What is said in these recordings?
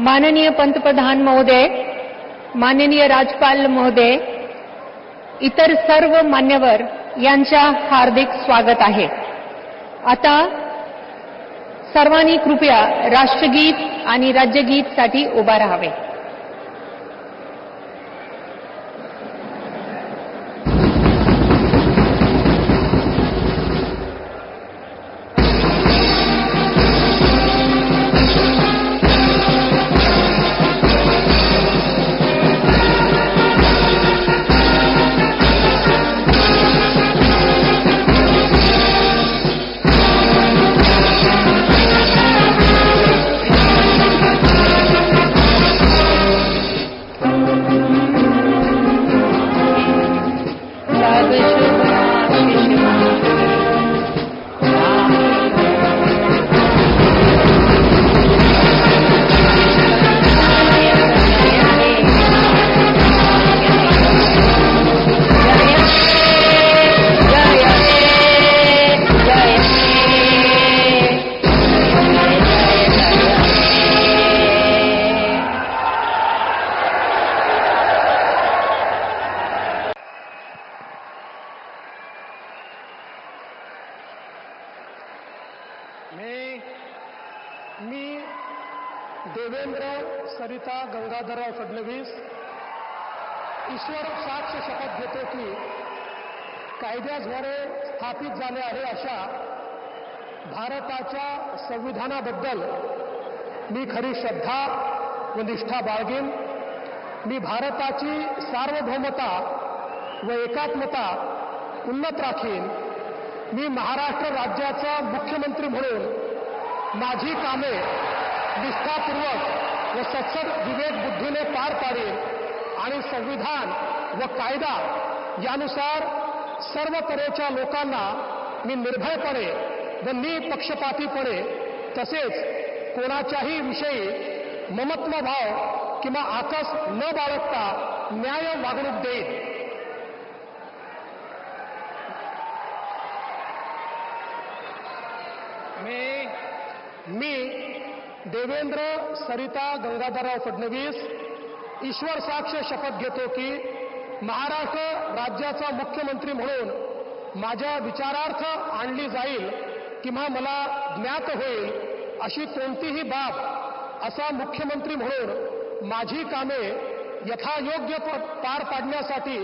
माननीय पंतप्रधान महोदय, माननीय राज्यपाल महोदय, इतर सर्व मान्यवर यांच्या हार्दिक स्वागत आहे। आता सर्वांनी कृपया राष्ट्रगीत आणि राज्यगीतसाठी उभा राहावे। मी देवेंद्र सरिता गंगाधरराव फडणवीस ईश्वर साक्ष शपथ घेतो की कायद्याद्वारे स्थापित झाले आहे अशा भारताच्या संविधानाबद्दल मी खरी श्रद्धा व निष्ठा बाळगेन। मी भारताची सार्वभौमता व एकात्मता उन्नत राखीन। मी महाराष्ट्र राज्याचा मुख्यमंत्री म्हणून माझी कामे निष्ठापूर्वक व सत्सद विवेक बुद्धीने पार पाडेन आणि संविधान व कायदा यानुसार सर्व तऱ्हेच्या लोकांना मी निर्भयपणे व निपक्षपातीपणे तसेच कोणाच्याही विषयी ममत्व भाव किंवा आकस न बाळगता न्याय वागणूक देईन। मी देवेंद्र सरिता गंगाधरराव फडणवीस ईश्वर साक्ष शपथ घेतो की महाराष्ट्र राज्याचा मुख्यमंत्री म्हणून माझ्या विचारार्थ आणली जाईल किंवा मला ज्ञात होईल अशी कोणतीही बाब असा मुख्यमंत्री म्हणून माझी कामे यथायोग्य पार पाडण्यासाठी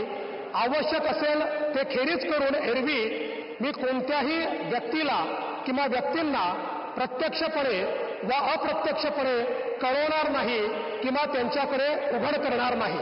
आवश्यक असेल ते खेरीज करून एरवी मी कोणत्याही व्यक्तीला किंवा व्यक्तींना प्रत्यक्षपणे व अप्रत्यक्षपणे कळवणार नाही किंवा त्यांच्याकडे उघड करणार नाही।